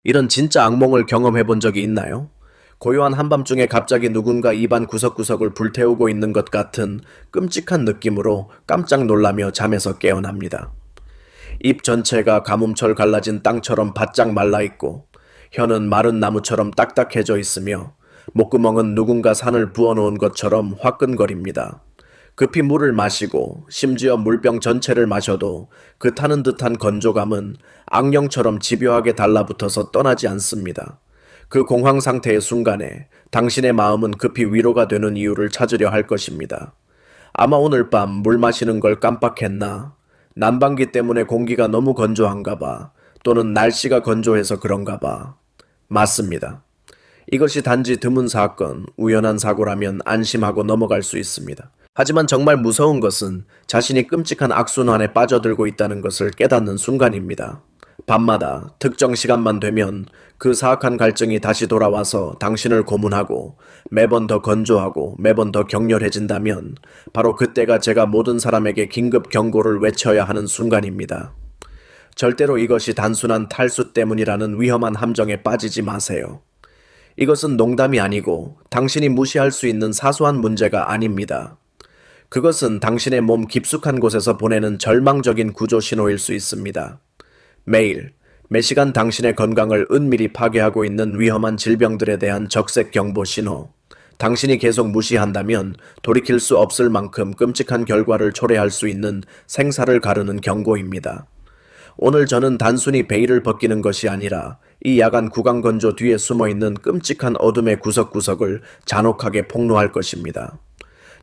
이런 진짜 악몽을 경험해 본 적이 있나요? 고요한 한밤중에 갑자기 누군가 입안 구석구석을 불태우고 있는 것 같은 끔찍한 느낌으로 깜짝 놀라며 잠에서 깨어납니다. 입 전체가 가뭄철 갈라진 땅처럼 바짝 말라 있고, 혀는 마른 나무처럼 딱딱해져 있으며, 목구멍은 누군가 산을 부어놓은 것처럼 화끈거립니다. 급히 물을 마시고 심지어 물병 전체를 마셔도 그 타는 듯한 건조감은 악령처럼 집요하게 달라붙어서 떠나지 않습니다. 그 공황 상태의 순간에 당신의 마음은 급히 위로가 되는 이유를 찾으려 할 것입니다. 아마 오늘 밤 물 마시는 걸 깜빡했나? 난방기 때문에 공기가 너무 건조한가 봐. 또는 날씨가 건조해서 그런가 봐. 맞습니다. 이것이 단지 드문 사건, 우연한 사고라면 안심하고 넘어갈 수 있습니다. 하지만 정말 무서운 것은 자신이 끔찍한 악순환에 빠져들고 있다는 것을 깨닫는 순간입니다. 밤마다 특정 시간만 되면 그 사악한 갈증이 다시 돌아와서 당신을 고문하고 매번 더 건조하고 매번 더 격렬해진다면 바로 그때가 제가 모든 사람에게 긴급 경고를 외쳐야 하는 순간입니다. 절대로 이것이 단순한 탈수 때문이라는 위험한 함정에 빠지지 마세요. 이것은 농담이 아니고 당신이 무시할 수 있는 사소한 문제가 아닙니다. 그것은 당신의 몸 깊숙한 곳에서 보내는 절망적인 구조 신호일 수 있습니다. 매일, 매시간 당신의 건강을 은밀히 파괴하고 있는 위험한 질병들에 대한 적색 경보 신호. 당신이 계속 무시한다면 돌이킬 수 없을 만큼 끔찍한 결과를 초래할 수 있는 생사를 가르는 경고입니다. 오늘 저는 단순히 베일을 벗기는 것이 아니라 이 야간 구강건조 뒤에 숨어있는 끔찍한 어둠의 구석구석을 잔혹하게 폭로할 것입니다.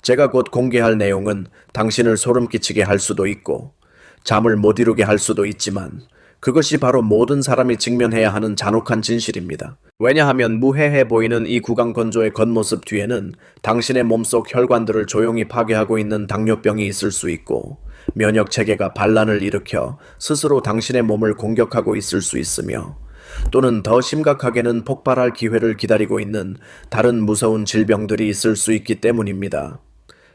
제가 곧 공개할 내용은 당신을 소름 끼치게 할 수도 있고 잠을 못 이루게 할 수도 있지만 그것이 바로 모든 사람이 직면해야 하는 잔혹한 진실입니다. 왜냐하면 무해해 보이는 이 구강건조의 겉모습 뒤에는 당신의 몸속 혈관들을 조용히 파괴하고 있는 당뇨병이 있을 수 있고 면역체계가 반란을 일으켜 스스로 당신의 몸을 공격하고 있을 수 있으며 또는 더 심각하게는 폭발할 기회를 기다리고 있는 다른 무서운 질병들이 있을 수 있기 때문입니다.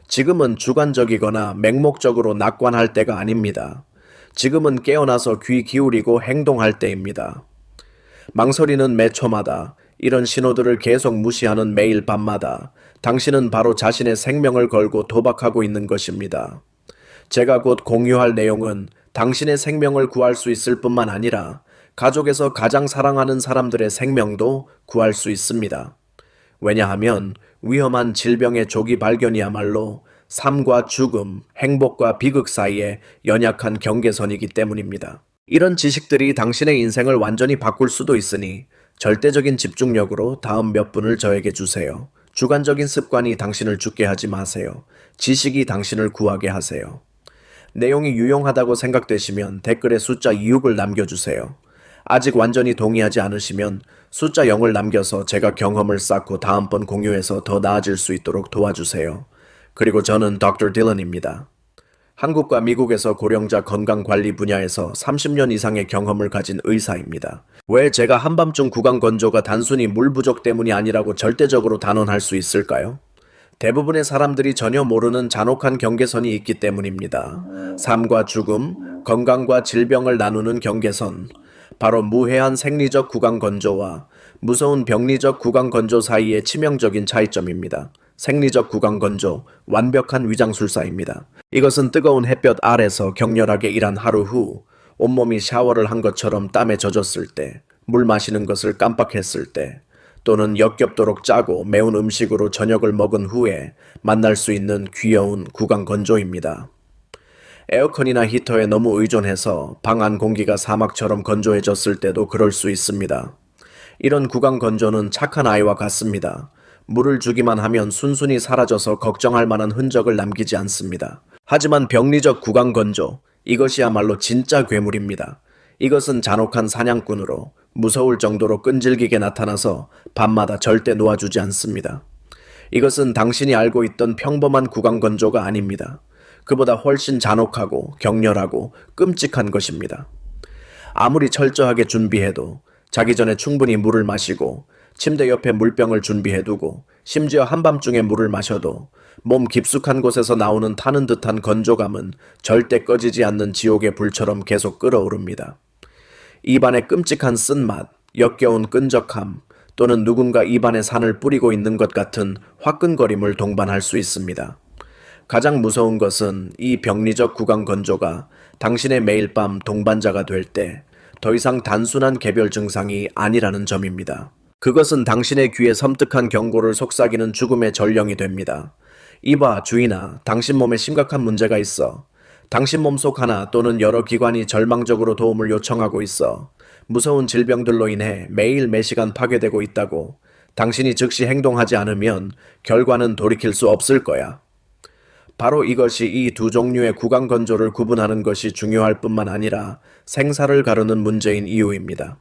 지금은 주관적이거나 맹목적으로 낙관할 때가 아닙니다. 지금은 깨어나서 귀 기울이고 행동할 때입니다. 망설이는 매 초마다 이런 신호들을 계속 무시하는 매일 밤마다 당신은 바로 자신의 생명을 걸고 도박하고 있는 것입니다. 제가 곧 공유할 내용은 당신의 생명을 구할 수 있을 뿐만 아니라 가족에서 가장 사랑하는 사람들의 생명도 구할 수 있습니다. 왜냐하면 위험한 질병의 조기 발견이야말로 삶과 죽음, 행복과 비극 사이의 연약한 경계선이기 때문입니다. 이런 지식들이 당신의 인생을 완전히 바꿀 수도 있으니 절대적인 집중력으로 다음 몇 분을 저에게 주세요. 주관적인 습관이 당신을 죽게 하지 마세요. 지식이 당신을 구하게 하세요. 내용이 유용하다고 생각되시면 댓글에 숫자 6을 남겨주세요. 아직 완전히 동의하지 않으시면 숫자 0을 남겨서 제가 경험을 쌓고 다음번 공유해서 더 나아질 수 있도록 도와주세요. 그리고 저는 Dr. Dylan입니다. 한국과 미국에서 고령자 건강관리 분야에서 30년 이상의 경험을 가진 의사입니다. 왜 제가 한밤중 구강건조가 단순히 물 부족 때문이 아니라고 절대적으로 단언할 수 있을까요? 대부분의 사람들이 전혀 모르는 잔혹한 경계선이 있기 때문입니다. 삶과 죽음, 건강과 질병을 나누는 경계선. 바로 무해한 생리적 구강건조와 무서운 병리적 구강건조 사이의 치명적인 차이점입니다. 생리적 구강건조, 완벽한 위장술사입니다. 이것은 뜨거운 햇볕 아래서 격렬하게 일한 하루 후 온몸이 샤워를 한 것처럼 땀에 젖었을 때, 물 마시는 것을 깜빡했을 때, 또는 역겹도록 짜고 매운 음식으로 저녁을 먹은 후에 만날 수 있는 귀여운 구강건조입니다. 에어컨이나 히터에 너무 의존해서 방 안 공기가 사막처럼 건조해졌을 때도 그럴 수 있습니다. 이런 구강건조는 착한 아이와 같습니다. 물을 주기만 하면 순순히 사라져서 걱정할 만한 흔적을 남기지 않습니다. 하지만 병리적 구강건조, 이것이야말로 진짜 괴물입니다. 이것은 잔혹한 사냥꾼으로 무서울 정도로 끈질기게 나타나서 밤마다 절대 놓아주지 않습니다. 이것은 당신이 알고 있던 평범한 구강건조가 아닙니다. 그보다 훨씬 잔혹하고 격렬하고 끔찍한 것입니다. 아무리 철저하게 준비해도 자기 전에 충분히 물을 마시고 침대 옆에 물병을 준비해두고 심지어 한밤중에 물을 마셔도 몸 깊숙한 곳에서 나오는 타는 듯한 건조감은 절대 꺼지지 않는 지옥의 불처럼 계속 끓어오릅니다. 입안의 끔찍한 쓴맛, 역겨운 끈적함 또는 누군가 입안에 산을 뿌리고 있는 것 같은 화끈거림을 동반할 수 있습니다. 가장 무서운 것은 이 병리적 구강 건조가 당신의 매일 밤 동반자가 될 때 더 이상 단순한 개별 증상이 아니라는 점입니다. 그것은 당신의 귀에 섬뜩한 경고를 속삭이는 죽음의 전령이 됩니다. 이봐, 주인아, 당신 몸에 심각한 문제가 있어. 당신 몸속 하나 또는 여러 기관이 절망적으로 도움을 요청하고 있어. 무서운 질병들로 인해 매일 매시간 파괴되고 있다고. 당신이 즉시 행동하지 않으면 결과는 돌이킬 수 없을 거야. 바로 이것이 이 두 종류의 구강 건조를 구분하는 것이 중요할 뿐만 아니라 생사를 가르는 문제인 이유입니다.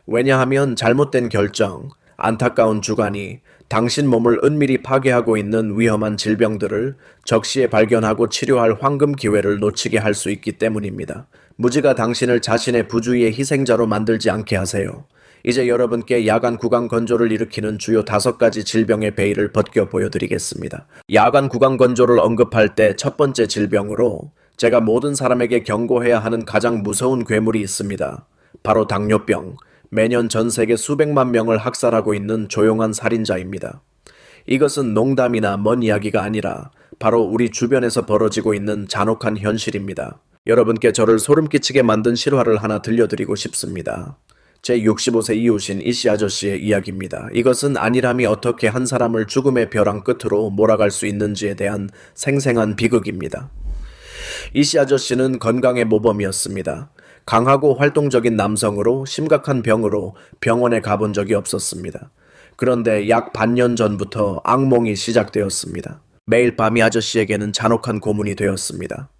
왜냐하면 잘못된 결정, 안타까운 주관이 당신 몸을 은밀히 파괴하고 있는 위험한 질병들을 적시에 발견하고 치료할 황금 기회를 놓치게 할 수 있기 때문입니다. 무지가 당신을 자신의 부주의의 희생자로 만들지 않게 하세요. 이제 여러분께 야간 구강 건조를 일으키는 주요 5가지 질병의 베일을 벗겨 보여드리겠습니다. 야간 구강 건조를 언급할 때 첫 번째 질병으로 제가 모든 사람에게 경고해야 하는 가장 무서운 괴물이 있습니다. 바로 당뇨병. 매년 전 세계 수백만 명을 학살하고 있는 조용한 살인자입니다. 이것은 농담이나 먼 이야기가 아니라 바로 우리 주변에서 벌어지고 있는 잔혹한 현실입니다. 여러분께 저를 소름 끼치게 만든 실화를 하나 들려드리고 싶습니다. 제 65세 이웃인 이씨 아저씨의 이야기입니다. 이것은 안일함이 어떻게 한 사람을 죽음의 벼랑 끝으로 몰아갈 수 있는지에 대한 생생한 비극입니다. 이씨 아저씨는 건강의 모범이었습니다. 강하고 활동적인 남성으로 심각한 병으로 병원에 가본 적이 없었습니다. 그런데 약 반년 전부터 악몽이 시작되었습니다. 매일 밤이 아저씨에게는 잔혹한 고문이 되었습니다.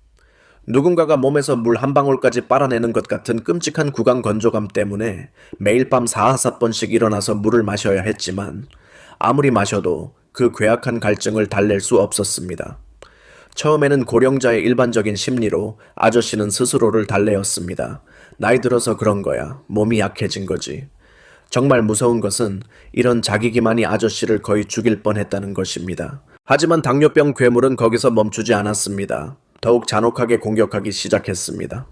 누군가가 몸에서 물 한 방울까지 빨아내는 것 같은 끔찍한 구강 건조감 때문에 매일 밤 4~5번씩 일어나서 물을 마셔야 했지만 아무리 마셔도 그 괴악한 갈증을 달랠 수 없었습니다. 처음에는 고령자의 일반적인 심리로 아저씨는 스스로를 달래었습니다. 나이 들어서 그런 거야. 몸이 약해진 거지. 정말 무서운 것은 이런 자기 기만이 아저씨를 거의 죽일 뻔했다는 것입니다. 하지만 당뇨병 괴물은 거기서 멈추지 않았습니다. 더욱 잔혹하게 공격하기 시작했습니다.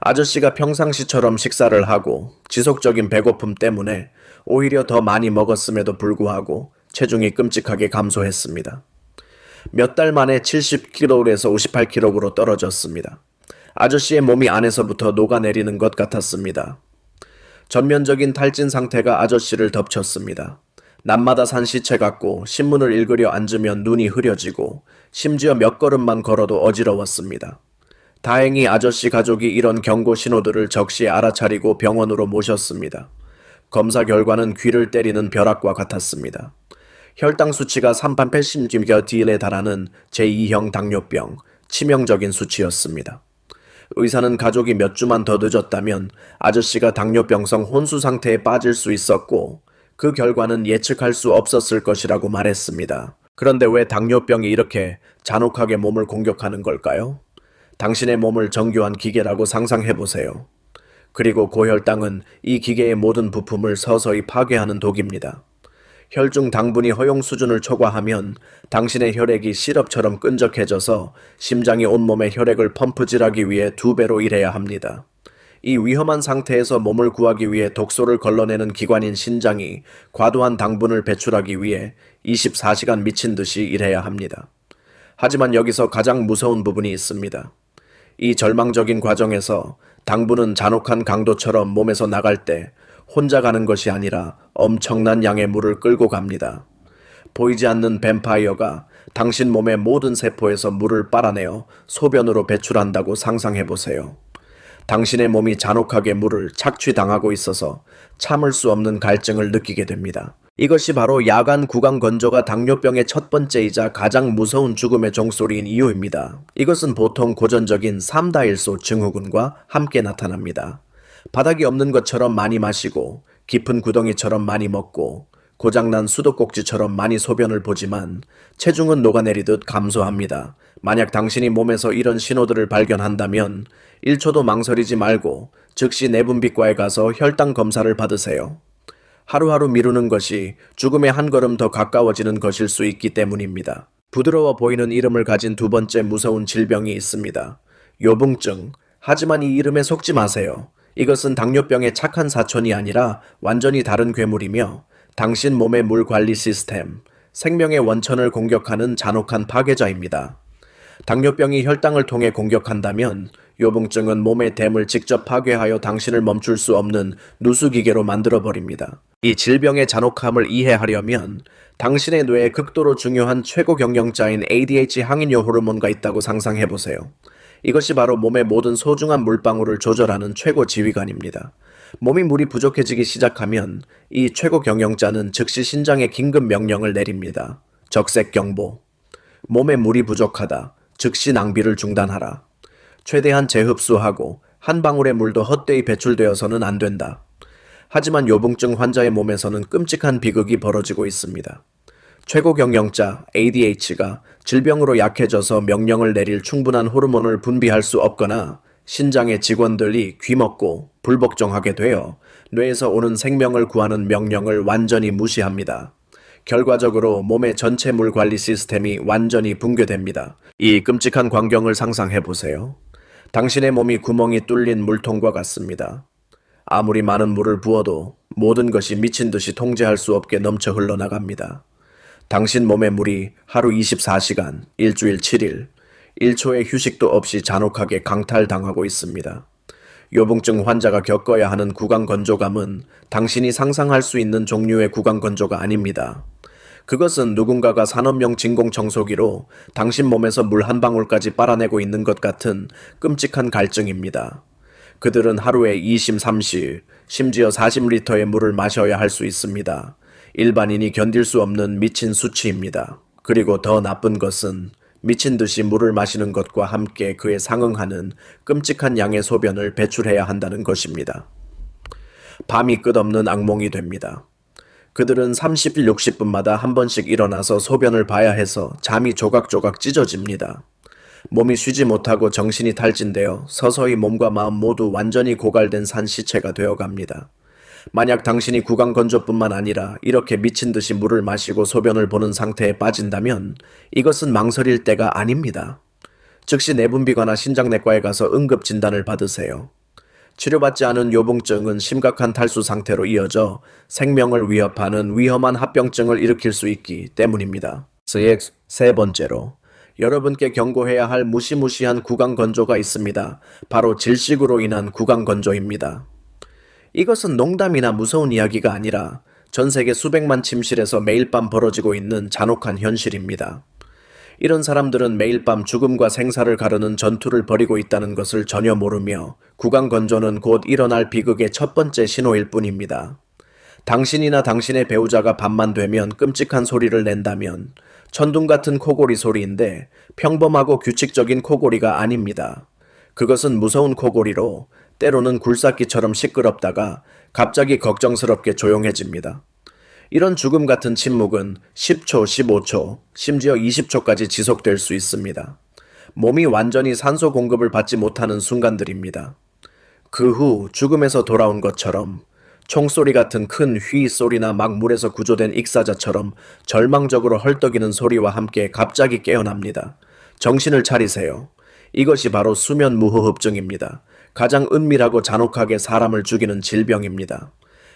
아저씨가 평상시처럼 식사를 하고 지속적인 배고픔 때문에 오히려 더 많이 먹었음에도 불구하고 체중이 끔찍하게 감소했습니다. 몇 달 만에 70kg에서 58kg로 떨어졌습니다. 아저씨의 몸이 안에서부터 녹아내리는 것 같았습니다. 전면적인 탈진 상태가 아저씨를 덮쳤습니다. 낮마다 산 시체 같고 신문을 읽으려 앉으면 눈이 흐려지고 심지어 몇 걸음만 걸어도 어지러웠습니다. 다행히 아저씨 가족이 이런 경고 신호들을 적시에 알아차리고 병원으로 모셨습니다. 검사 결과는 귀를 때리는 벼락과 같았습니다. 혈당 수치가 380mg/dl에 달하는 제2형 당뇨병, 치명적인 수치였습니다. 의사는 가족이 몇 주만 더 늦었다면 아저씨가 당뇨병성 혼수 상태에 빠질 수 있었고 그 결과는 예측할 수 없었을 것이라고 말했습니다. 그런데 왜 당뇨병이 이렇게 잔혹하게 몸을 공격하는 걸까요? 당신의 몸을 정교한 기계라고 상상해보세요. 그리고 고혈당은 이 기계의 모든 부품을 서서히 파괴하는 독입니다. 혈중 당분이 허용 수준을 초과하면 당신의 혈액이 시럽처럼 끈적해져서 심장이 온몸에 혈액을 펌프질하기 위해 2배로 일해야 합니다. 이 위험한 상태에서 몸을 구하기 위해 독소를 걸러내는 기관인 신장이 과도한 당분을 배출하기 위해 24시간 미친 듯이 일해야 합니다. 하지만 여기서 가장 무서운 부분이 있습니다. 이 절망적인 과정에서 당분은 잔혹한 강도처럼 몸에서 나갈 때 혼자 가는 것이 아니라 엄청난 양의 물을 끌고 갑니다. 보이지 않는 뱀파이어가 당신 몸의 모든 세포에서 물을 빨아내어 소변으로 배출한다고 상상해보세요. 당신의 몸이 잔혹하게 물을 착취당하고 있어서 참을 수 없는 갈증을 느끼게 됩니다. 이것이 바로 야간 구강 건조가 당뇨병의 첫 번째이자 가장 무서운 죽음의 종소리인 이유입니다. 이것은 보통 고전적인 3다일소 증후군과 함께 나타납니다. 바닥이 없는 것처럼 많이 마시고 깊은 구덩이처럼 많이 먹고 고장난 수도꼭지처럼 많이 소변을 보지만 체중은 녹아내리듯 감소합니다. 만약 당신이 몸에서 이런 신호들을 발견한다면 1초도 망설이지 말고 즉시 내분비과에 가서 혈당 검사를 받으세요. 하루하루 미루는 것이 죽음에 한 걸음 더 가까워지는 것일 수 있기 때문입니다. 부드러워 보이는 이름을 가진 두 번째 무서운 질병이 있습니다. 요붕증. 하지만 이 이름에 속지 마세요. 이것은 당뇨병의 착한 사촌이 아니라 완전히 다른 괴물이며 당신 몸의 물 관리 시스템, 생명의 원천을 공격하는 잔혹한 파괴자입니다. 당뇨병이 혈당을 통해 공격한다면 요붕증은 몸의 댐을 직접 파괴하여 당신을 멈출 수 없는 누수기계로 만들어버립니다. 이 질병의 잔혹함을 이해하려면 당신의 뇌에 극도로 중요한 최고 경영자인 ADH 항인효 호르몬가 있다고 상상해보세요. 이것이 바로 몸의 모든 소중한 물방울을 조절하는 최고 지휘관입니다. 몸이 물이 부족해지기 시작하면 이 최고 경영자는 즉시 신장에 긴급 명령을 내립니다. 적색 경보. 몸에 물이 부족하다. 즉시 낭비를 중단하라. 최대한 재흡수하고 한 방울의 물도 헛되이 배출되어서는 안 된다. 하지만 요붕증 환자의 몸에서는 끔찍한 비극이 벌어지고 있습니다. 최고 경영자 ADH가 질병으로 약해져서 명령을 내릴 충분한 호르몬을 분비할 수 없거나 신장의 직원들이 귀먹고 불복종하게 되어 뇌에서 오는 생명을 구하는 명령을 완전히 무시합니다. 결과적으로 몸의 전체 물 관리 시스템이 완전히 붕괴됩니다. 이 끔찍한 광경을 상상해 보세요. 당신의 몸이 구멍이 뚫린 물통과 같습니다. 아무리 많은 물을 부어도 모든 것이 미친 듯이 통제할 수 없게 넘쳐 흘러나갑니다. 당신 몸의 물이 하루 24시간, 일주일 7일, 1초의 휴식도 없이 잔혹하게 강탈당하고 있습니다. 요붕증 환자가 겪어야 하는 구강건조감은 당신이 상상할 수 있는 종류의 구강건조가 아닙니다. 그것은 누군가가 산업용 진공청소기로 당신 몸에서 물 한 방울까지 빨아내고 있는 것 같은 끔찍한 갈증입니다. 그들은 하루에 20, 30, 심지어 40리터의 물을 마셔야 할 수 있습니다. 일반인이 견딜 수 없는 미친 수치입니다. 그리고 더 나쁜 것은 미친 듯이 물을 마시는 것과 함께 그에 상응하는 끔찍한 양의 소변을 배출해야 한다는 것입니다. 밤이 끝없는 악몽이 됩니다. 그들은 30일 60분마다 한 번씩 일어나서 소변을 봐야 해서 잠이 조각조각 찢어집니다. 몸이 쉬지 못하고 정신이 탈진되어 서서히 몸과 마음 모두 완전히 고갈된 산 시체가 되어갑니다. 만약 당신이 구강건조뿐만 아니라 이렇게 미친 듯이 물을 마시고 소변을 보는 상태에 빠진다면 이것은 망설일 때가 아닙니다. 즉시 내분비관이나 신장내과에 가서 응급 진단을 받으세요. 치료받지 않은 요붕증은 심각한 탈수 상태로 이어져 생명을 위협하는 위험한 합병증을 일으킬 수 있기 때문입니다. 세 번째로 여러분께 경고해야 할 무시무시한 구강건조가 있습니다. 바로 질식으로 인한 구강건조입니다. 이것은 농담이나 무서운 이야기가 아니라 전 세계 수백만 침실에서 매일 밤 벌어지고 있는 잔혹한 현실입니다. 이런 사람들은 매일 밤 죽음과 생사를 가르는 전투를 벌이고 있다는 것을 전혀 모르며 구강건조는 곧 일어날 비극의 첫 번째 신호일 뿐입니다. 당신이나 당신의 배우자가 밤만 되면 끔찍한 소리를 낸다면 천둥 같은 코골이 소리인데 평범하고 규칙적인 코골이가 아닙니다. 그것은 무서운 코골이로 때로는 굴삭기처럼 시끄럽다가 갑자기 걱정스럽게 조용해집니다. 이런 죽음 같은 침묵은 10초, 15초, 심지어 20초까지 지속될 수 있습니다. 몸이 완전히 산소 공급을 받지 못하는 순간들입니다. 그 후 죽음에서 돌아온 것처럼 총소리 같은 큰 휘 소리나 막 물에서 구조된 익사자처럼 절망적으로 헐떡이는 소리와 함께 갑자기 깨어납니다. 정신을 차리세요. 이것이 바로 수면 무호흡증입니다. 가장 은밀하고 잔혹하게 사람을 죽이는 질병입니다.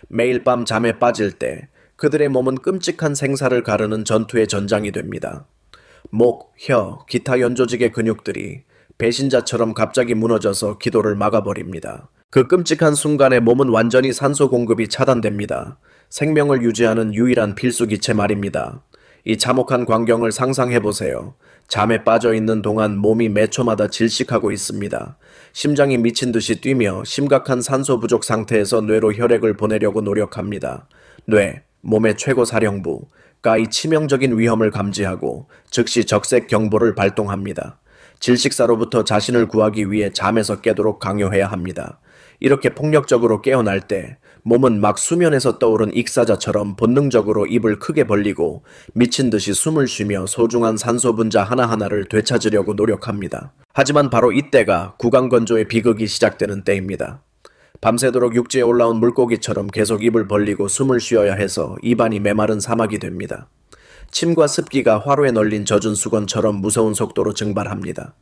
매일 밤 잠에 빠질 때 그들의 몸은 끔찍한 생사를 가르는 전투의 전장이 됩니다. 목, 혀, 기타 연조직의 근육들이 배신자처럼 갑자기 무너져서 기도를 막아버립니다. 그 끔찍한 순간에 몸은 완전히 산소 공급이 차단됩니다. 생명을 유지하는 유일한 필수 기체 말입니다. 이 참혹한 광경을 상상해보세요. 잠에 빠져있는 동안 몸이 매 초마다 질식하고 있습니다. 심장이 미친 듯이 뛰며 심각한 산소 부족 상태에서 뇌로 혈액을 보내려고 노력합니다. 뇌, 몸의 최고 사령부가 이 치명적인 위험을 감지하고 즉시 적색 경보를 발동합니다. 질식사로부터 자신을 구하기 위해 잠에서 깨도록 강요해야 합니다. 이렇게 폭력적으로 깨어날 때 몸은 막 수면에서 떠오른 익사자처럼 본능적으로 입을 크게 벌리고 미친 듯이 숨을 쉬며 소중한 산소 분자 하나하나를 되찾으려고 노력합니다. 하지만 바로 이때가 구강건조의 비극이 시작되는 때입니다. 밤새도록 육지에 올라온 물고기처럼 계속 입을 벌리고 숨을 쉬어야 해서 입안이 메마른 사막이 됩니다. 침과 습기가 화로에 널린 젖은 수건처럼 무서운 속도로 증발합니다.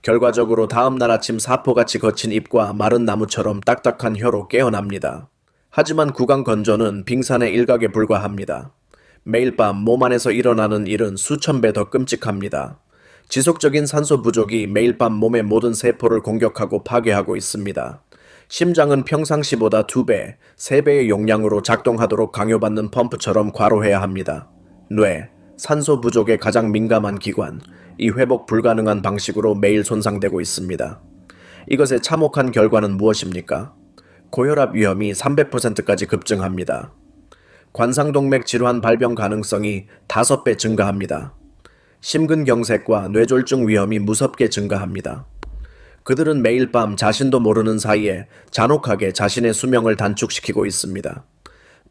결과적으로 다음날 아침 사포같이 거친 입과 마른 나무처럼 딱딱한 혀로 깨어납니다. 하지만 구강 건조는 빙산의 일각에 불과합니다. 매일 밤 몸 안에서 일어나는 일은 수천 배 더 끔찍합니다. 지속적인 산소 부족이 매일 밤 몸의 모든 세포를 공격하고 파괴하고 있습니다. 심장은 평상시보다 2배, 3배의 용량으로 작동하도록 강요받는 펌프처럼 과로해야 합니다. 뇌, 산소 부족에 가장 민감한 기관, 이 회복 불가능한 방식으로 매일 손상되고 있습니다. 이것의 참혹한 결과는 무엇입니까? 고혈압 위험이 300%까지 급증합니다. 관상동맥 질환 발병 가능성이 5배 증가합니다. 심근경색과 뇌졸중 위험이 무섭게 증가합니다. 그들은 매일 밤 자신도 모르는 사이에 잔혹하게 자신의 수명을 단축시키고 있습니다.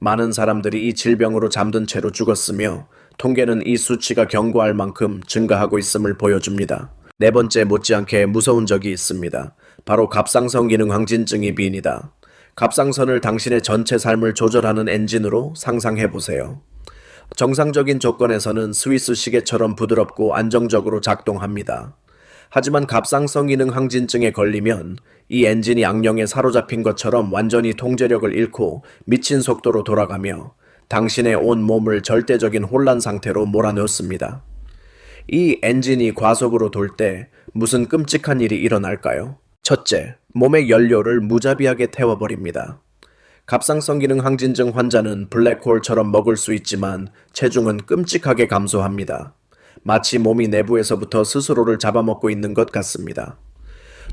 많은 사람들이 이 질병으로 잠든 채로 죽었으며 통계는 이 수치가 경고할 만큼 증가하고 있음을 보여줍니다. 네 번째, 못지않게 무서운 적이 있습니다. 바로 갑상선 기능 항진증이 빈이다. 갑상선을 당신의 전체 삶을 조절하는 엔진으로 상상해보세요. 정상적인 조건에서는 스위스 시계처럼 부드럽고 안정적으로 작동합니다. 하지만 갑상선 기능 항진증에 걸리면 이 엔진이 악령에 사로잡힌 것처럼 완전히 통제력을 잃고 미친 속도로 돌아가며 당신의 온 몸을 절대적인 혼란 상태로 몰아넣습니다. 이 엔진이 과속으로 돌 때 무슨 끔찍한 일이 일어날까요? 첫째, 몸의 연료를 무자비하게 태워버립니다. 갑상선 기능 항진증 환자는 블랙홀처럼 먹을 수 있지만 체중은 끔찍하게 감소합니다. 마치 몸이 내부에서부터 스스로를 잡아먹고 있는 것 같습니다.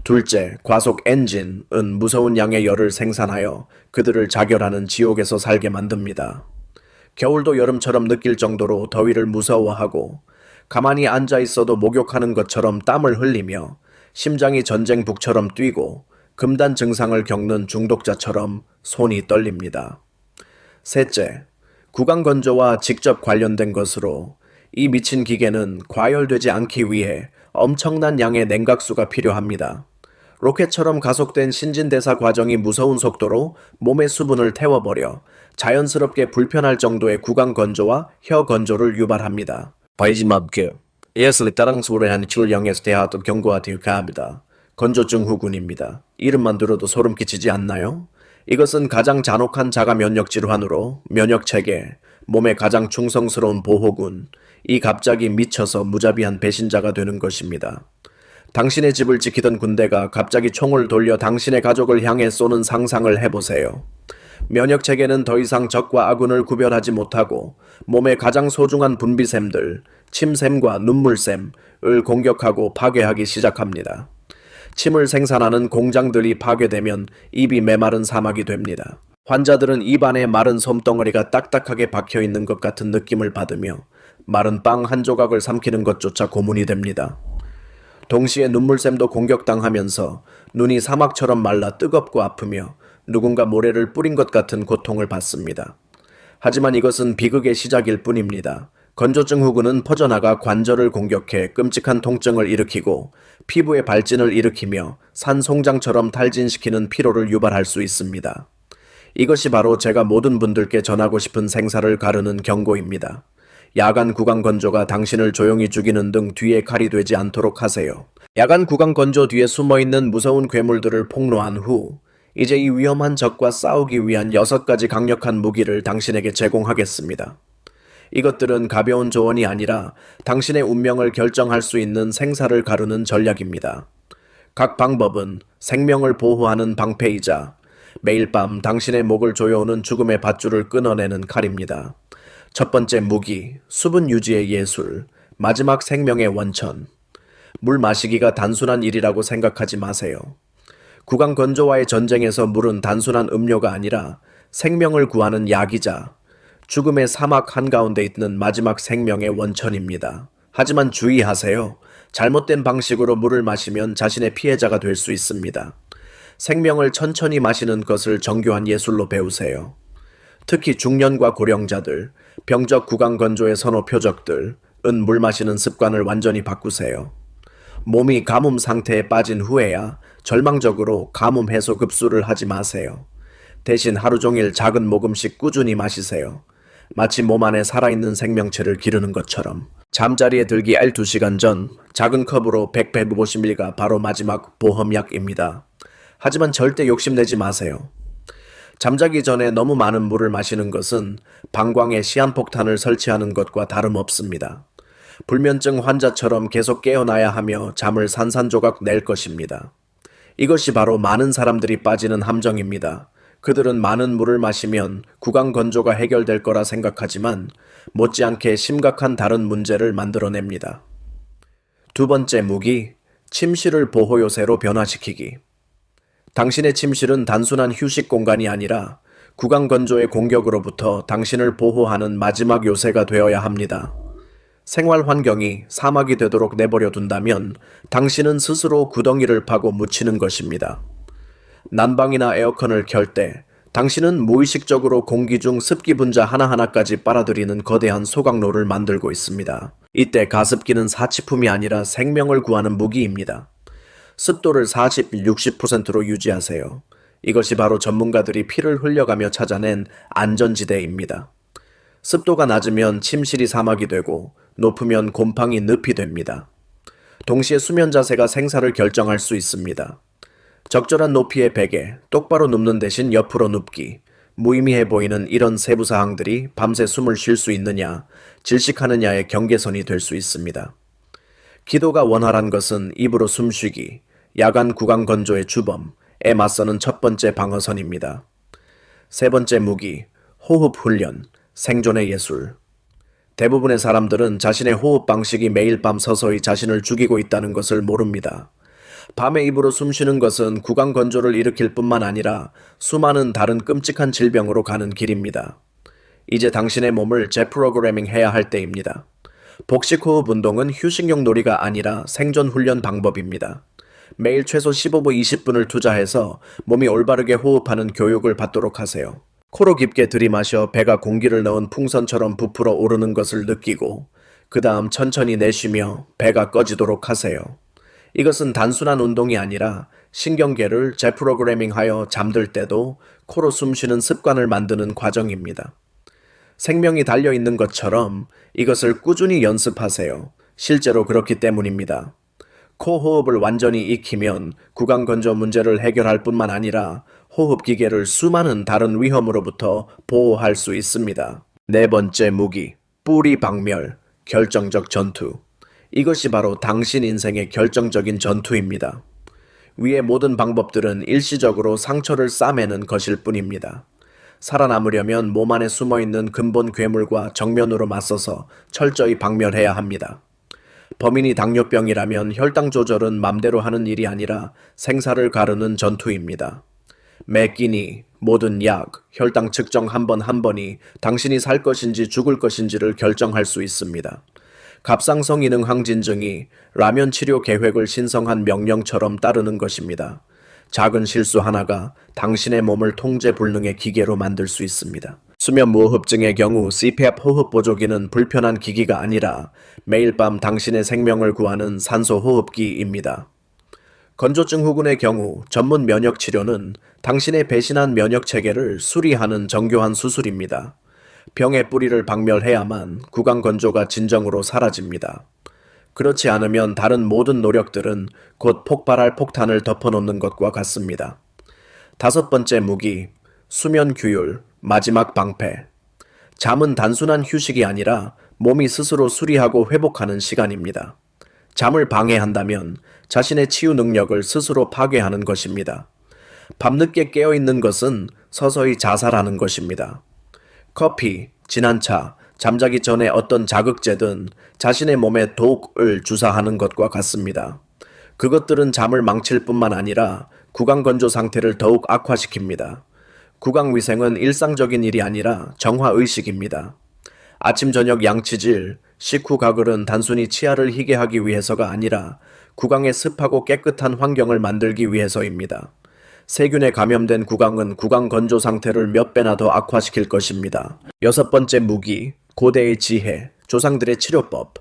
둘째, 과속 엔진은 무서운 양의 열을 생산하여 그들을 자결하는 지옥에서 살게 만듭니다. 겨울도 여름처럼 느낄 정도로 더위를 무서워하고 가만히 앉아 있어도 목욕하는 것처럼 땀을 흘리며 심장이 전쟁북처럼 뛰고 금단 증상을 겪는 중독자처럼 손이 떨립니다. 셋째, 구강 건조와 직접 관련된 것으로 이 미친 기계는 과열되지 않기 위해 엄청난 양의 냉각수가 필요합니다. 로켓처럼 가속된 신진대사 과정이 무서운 속도로 몸의 수분을 태워버려 자연스럽게 불편할 정도의 구강 건조와 혀 건조를 유발합니다. 바이지맙게 예슬리 따랑 소리하는 질량에서 대하도 경고가 되어갑니다. 건조증 후군입니다. 이름만 들어도 소름 끼치지 않나요? 이것은 가장 잔혹한 자가 면역 질환으로 면역체계, 몸의 가장 충성스러운 보호군, 이 갑자기 미쳐서 무자비한 배신자가 되는 것입니다. 당신의 집을 지키던 군대가 갑자기 총을 돌려 당신의 가족을 향해 쏘는 상상을 해보세요. 면역체계는 더 이상 적과 아군을 구별하지 못하고 몸의 가장 소중한 분비샘들, 침샘과 눈물샘을 공격하고 파괴하기 시작합니다. 침을 생산하는 공장들이 파괴되면 입이 메마른 사막이 됩니다. 환자들은 입 안에 마른 솜덩어리가 딱딱하게 박혀있는 것 같은 느낌을 받으며 마른 빵 한 조각을 삼키는 것조차 고문이 됩니다. 동시에 눈물샘도 공격당하면서 눈이 사막처럼 말라 뜨겁고 아프며 누군가 모래를 뿌린 것 같은 고통을 받습니다. 하지만 이것은 비극의 시작일 뿐입니다. 건조증 후군은 퍼져나가 관절을 공격해 끔찍한 통증을 일으키고 피부에 발진을 일으키며 산송장처럼 탈진시키는 피로를 유발할 수 있습니다. 이것이 바로 제가 모든 분들께 전하고 싶은 생사를 가르는 경고입니다. 야간 구강 건조가 당신을 조용히 죽이는 등 뒤에 칼이 되지 않도록 하세요. 야간 구강 건조 뒤에 숨어있는 무서운 괴물들을 폭로한 후 이제 이 위험한 적과 싸우기 위한 6가지 강력한 무기를 당신에게 제공하겠습니다. 이것들은 가벼운 조언이 아니라 당신의 운명을 결정할 수 있는 생사를 가르는 전략입니다. 각 방법은 생명을 보호하는 방패이자 매일 밤 당신의 목을 조여오는 죽음의 밧줄을 끊어내는 칼입니다. 첫 번째 무기, 수분 유지의 예술, 마지막 생명의 원천. 물 마시기가 단순한 일이라고 생각하지 마세요. 구강 건조와의 전쟁에서 물은 단순한 음료가 아니라 생명을 구하는 약이자 죽음의 사막 한가운데 있는 마지막 생명의 원천입니다. 하지만 주의하세요. 잘못된 방식으로 물을 마시면 자신의 피해자가 될 수 있습니다. 생명을 천천히 마시는 것을 정교한 예술로 배우세요. 특히 중년과 고령자들, 병적 구강 건조의 선호 표적들은 물 마시는 습관을 완전히 바꾸세요. 몸이 가뭄 상태에 빠진 후에야 절망적으로 가뭄 해소 급수를 하지 마세요. 대신 하루 종일 작은 모금씩 꾸준히 마시세요. 마치 몸 안에 살아있는 생명체를 기르는 것처럼. 잠자리에 들기 12시간 전 작은 컵으로 100-150ml가 바로 마지막 보험약입니다. 하지만 절대 욕심내지 마세요. 잠자기 전에 너무 많은 물을 마시는 것은 방광에 시한폭탄을 설치하는 것과 다름없습니다. 불면증 환자처럼 계속 깨어나야 하며 잠을 산산조각 낼 것입니다. 이것이 바로 많은 사람들이 빠지는 함정입니다. 그들은 많은 물을 마시면 구강 건조가 해결될 거라 생각하지만 못지않게 심각한 다른 문제를 만들어냅니다. 두 번째 무기, 침실을 보호 요새로 변화시키기. 당신의 침실은 단순한 휴식 공간이 아니라 구강 건조의 공격으로부터 당신을 보호하는 마지막 요새가 되어야 합니다. 생활 환경이 사막이 되도록 내버려 둔다면 당신은 스스로 구덩이를 파고 묻히는 것입니다. 난방이나 에어컨을 켤 때 당신은 무의식적으로 공기 중 습기 분자 하나하나까지 빨아들이는 거대한 소각로를 만들고 있습니다. 이때 가습기는 사치품이 아니라 생명을 구하는 무기입니다. 습도를 40-60%로 유지하세요. 이것이 바로 전문가들이 피를 흘려가며 찾아낸 안전지대입니다. 습도가 낮으면 침실이 사막이 되고 높으면 곰팡이 늪이 됩니다. 동시에 수면 자세가 생사를 결정할 수 있습니다. 적절한 높이의 베개, 똑바로 눕는 대신 옆으로 눕기, 무의미해 보이는 이런 세부 사항들이 밤새 숨을 쉴 수 있느냐, 질식하느냐의 경계선이 될 수 있습니다. 기도가 원활한 것은 입으로 숨쉬기, 야간 구강 건조의 주범에 맞서는 첫 번째 방어선입니다. 세 번째 무기, 호흡 훈련, 생존의 예술. 대부분의 사람들은 자신의 호흡 방식이 매일 밤 서서히 자신을 죽이고 있다는 것을 모릅니다. 밤에 입으로 숨쉬는 것은 구강 건조를 일으킬 뿐만 아니라 수많은 다른 끔찍한 질병으로 가는 길입니다. 이제 당신의 몸을 재프로그래밍 해야 할 때입니다. 복식호흡 운동은 휴식용 놀이가 아니라 생존 훈련 방법입니다. 매일 최소 15분 20분을 투자해서 몸이 올바르게 호흡하는 교육을 받도록 하세요. 코로 깊게 들이마셔 배가 공기를 넣은 풍선처럼 부풀어 오르는 것을 느끼고 그 다음 천천히 내쉬며 배가 꺼지도록 하세요. 이것은 단순한 운동이 아니라 신경계를 재프로그래밍하여 잠들 때도 코로 숨쉬는 습관을 만드는 과정입니다. 생명이 달려있는 것처럼 이것을 꾸준히 연습하세요. 실제로 그렇기 때문입니다. 코 호흡을 완전히 익히면 구강 건조 문제를 해결할 뿐만 아니라 호흡 기계를 수많은 다른 위험으로부터 보호할 수 있습니다. 네 번째 무기, 뿌리 박멸, 결정적 전투. 이것이 바로 당신 인생의 결정적인 전투입니다. 위의 모든 방법들은 일시적으로 상처를 싸매는 것일 뿐입니다. 살아남으려면 몸 안에 숨어있는 근본 괴물과 정면으로 맞서서 철저히 박멸해야 합니다. 범인이 당뇨병이라면 혈당 조절은 맘대로 하는 일이 아니라 생사를 가르는 전투입니다. 매 끼니, 모든 약, 혈당 측정 한 번 한 번이 당신이 살 것인지 죽을 것인지를 결정할 수 있습니다. 갑상선 기능 항진증이 라면 치료 계획을 신성한 명령처럼 따르는 것입니다. 작은 실수 하나가 당신의 몸을 통제 불능의 기계로 만들 수 있습니다. 수면 무호흡증의 경우 CPAP 호흡 보조기는 불편한 기기가 아니라 매일 밤 당신의 생명을 구하는 산소 호흡기입니다. 건조증 후군의 경우 전문 면역 치료는 당신의 배신한 면역 체계를 수리하는 정교한 수술입니다. 병의 뿌리를 박멸해야만 구강 건조가 진정으로 사라집니다. 그렇지 않으면 다른 모든 노력들은 곧 폭발할 폭탄을 덮어놓는 것과 같습니다. 다섯 번째 무기, 수면 규율, 마지막 방패. 잠은 단순한 휴식이 아니라 몸이 스스로 수리하고 회복하는 시간입니다. 잠을 방해한다면 자신의 치유 능력을 스스로 파괴하는 것입니다. 밤늦게 깨어있는 것은 서서히 자살하는 것입니다. 커피, 진한 차, 잠자기 전에 어떤 자극제든 자신의 몸에 독을 주사하는 것과 같습니다. 그것들은 잠을 망칠 뿐만 아니라 구강 건조 상태를 더욱 악화시킵니다. 구강 위생은 일상적인 일이 아니라 정화의식입니다. 아침 저녁 양치질, 식후 가글은 단순히 치아를 희게 하기 위해서가 아니라 구강의 습하고 깨끗한 환경을 만들기 위해서입니다. 세균에 감염된 구강은 구강 건조 상태를 몇 배나 더 악화시킬 것입니다. 여섯 번째 무기, 고대의 지혜, 조상들의 치료법.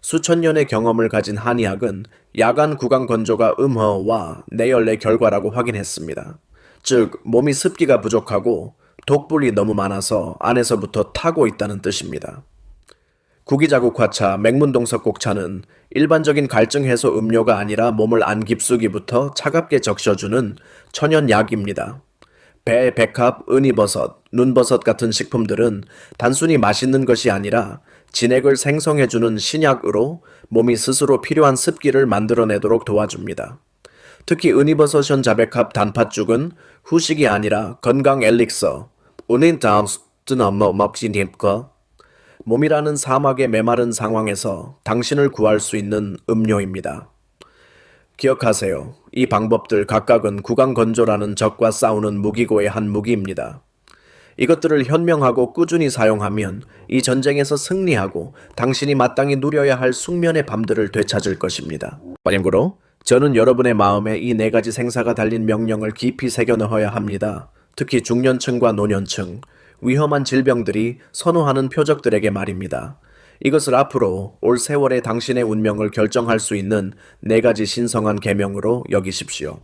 수천 년의 경험을 가진 한의학은 야간 구강 건조가 음허와 내열의 결과라고 확인했습니다. 즉, 몸이 습기가 부족하고 독불이 너무 많아서 안에서부터 타고 있다는 뜻입니다. 구기자국화차, 맹문동석곡차는 일반적인 갈증 해소 음료가 아니라 몸을 안 깊숙이부터 차갑게 적셔주는 천연약입니다. 배, 백합, 은이버섯, 눈버섯 같은 식품들은 단순히 맛있는 것이 아니라 진액을 생성해주는 신약으로 몸이 스스로 필요한 습기를 만들어내도록 도와줍니다. 특히 은이버섯 현자백합 단팥죽은 후식이 아니라 건강 엘릭서, 몸이라는 사막의 메마른 상황에서 당신을 구할 수 있는 음료입니다. 기억하세요. 이 방법들 각각은 구강건조라는 적과 싸우는 무기고의 한 무기입니다. 이것들을 현명하고 꾸준히 사용하면 이 전쟁에서 승리하고 당신이 마땅히 누려야 할 숙면의 밤들을 되찾을 것입니다. 참고로 저는 여러분의 마음에 이 4가지 생사가 달린 명령을 깊이 새겨 넣어야 합니다. 특히 중년층과 노년층, 위험한 질병들이 선호하는 표적들에게 말입니다. 이것을 앞으로 올 세월에 당신의 운명을 결정할 수 있는 4가지 신성한 계명으로 여기십시오.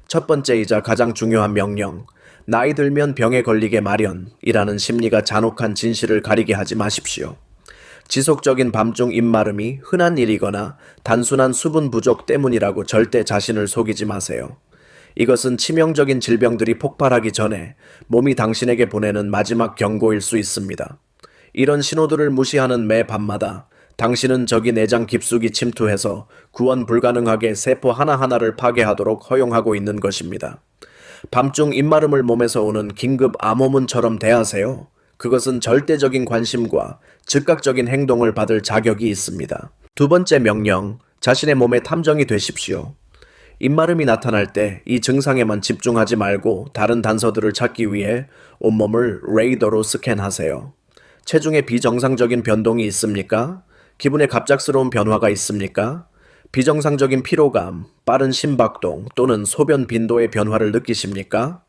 첫 번째이자 가장 중요한 명령, 나이 들면 병에 걸리게 마련이라는 심리가 잔혹한 진실을 가리게 하지 마십시오. 지속적인 밤중 입마름이 흔한 일이거나 단순한 수분 부족 때문이라고 절대 자신을 속이지 마세요. 이것은 치명적인 질병들이 폭발하기 전에 몸이 당신에게 보내는 마지막 경고일 수 있습니다. 이런 신호들을 무시하는 매 밤마다 당신은 적이 내장 깊숙이 침투해서 구원 불가능하게 세포 하나하나를 파괴하도록 허용하고 있는 것입니다. 밤중 입마름을 몸에서 오는 긴급 암호문처럼 대하세요. 그것은 절대적인 관심과 즉각적인 행동을 받을 자격이 있습니다. 두 번째 명령, 자신의 몸에 탐정이 되십시오. 입마름이 나타날 때 이 증상에만 집중하지 말고 다른 단서들을 찾기 위해 온몸을 레이더로 스캔하세요. 체중에 비정상적인 변동이 있습니까? 기분에 갑작스러운 변화가 있습니까? 비정상적인 피로감, 빠른 심박동 또는 소변 빈도의 변화를 느끼십니까?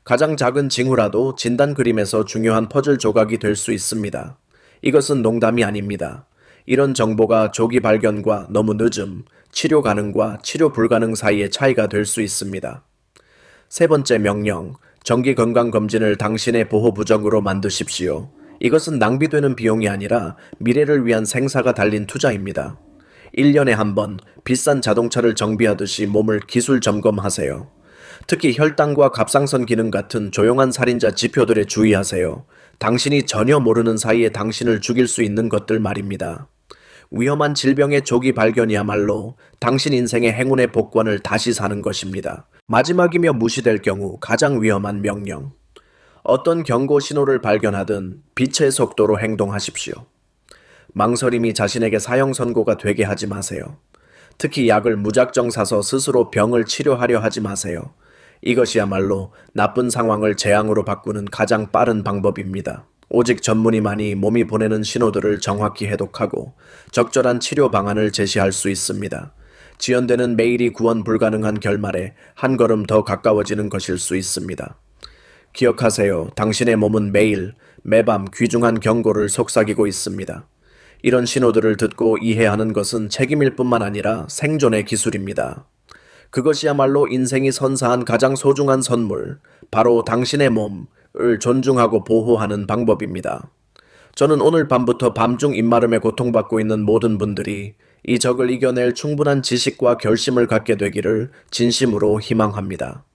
가장 작은 징후라도 진단 그림에서 중요한 퍼즐 조각이 될 수 있습니다. 이것은 농담이 아닙니다. 이런 정보가 조기 발견과 너무 늦음, 치료 가능과 치료 불가능 사이의 차이가 될 수 있습니다. 세 번째 명령, 정기 건강검진을 당신의 보호 부정으로 만드십시오. 이것은 낭비되는 비용이 아니라 미래를 위한 생사가 달린 투자입니다. 1년에 한 번 비싼 자동차를 정비하듯이 몸을 기술 점검하세요. 특히 혈당과 갑상선 기능 같은 조용한 살인자 지표들에 주의하세요. 당신이 전혀 모르는 사이에 당신을 죽일 수 있는 것들 말입니다. 위험한 질병의 조기 발견이야말로 당신 인생의 행운의 복권을 다시 사는 것입니다. 마지막이며 무시될 경우 가장 위험한 명령. 어떤 경고 신호를 발견하든 빛의 속도로 행동하십시오. 망설임이 자신에게 사형 선고가 되게 하지 마세요. 특히 약을 무작정 사서 스스로 병을 치료하려 하지 마세요. 이것이야말로 나쁜 상황을 재앙으로 바꾸는 가장 빠른 방법입니다. 오직 전문의만이 몸이 보내는 신호들을 정확히 해독하고 적절한 치료 방안을 제시할 수 있습니다. 지연되는 매일이 구원 불가능한 결말에 한 걸음 더 가까워지는 것일 수 있습니다. 기억하세요. 당신의 몸은 매일, 매밤 귀중한 경고를 속삭이고 있습니다. 이런 신호들을 듣고 이해하는 것은 책임일 뿐만 아니라 생존의 기술입니다. 그것이야말로 인생이 선사한 가장 소중한 선물, 바로 당신의 몸을 존중하고 보호하는 방법입니다. 저는 오늘 밤부터 밤중 입마름에 고통받고 있는 모든 분들이 이 적을 이겨낼 충분한 지식과 결심을 갖게 되기를 진심으로 희망합니다.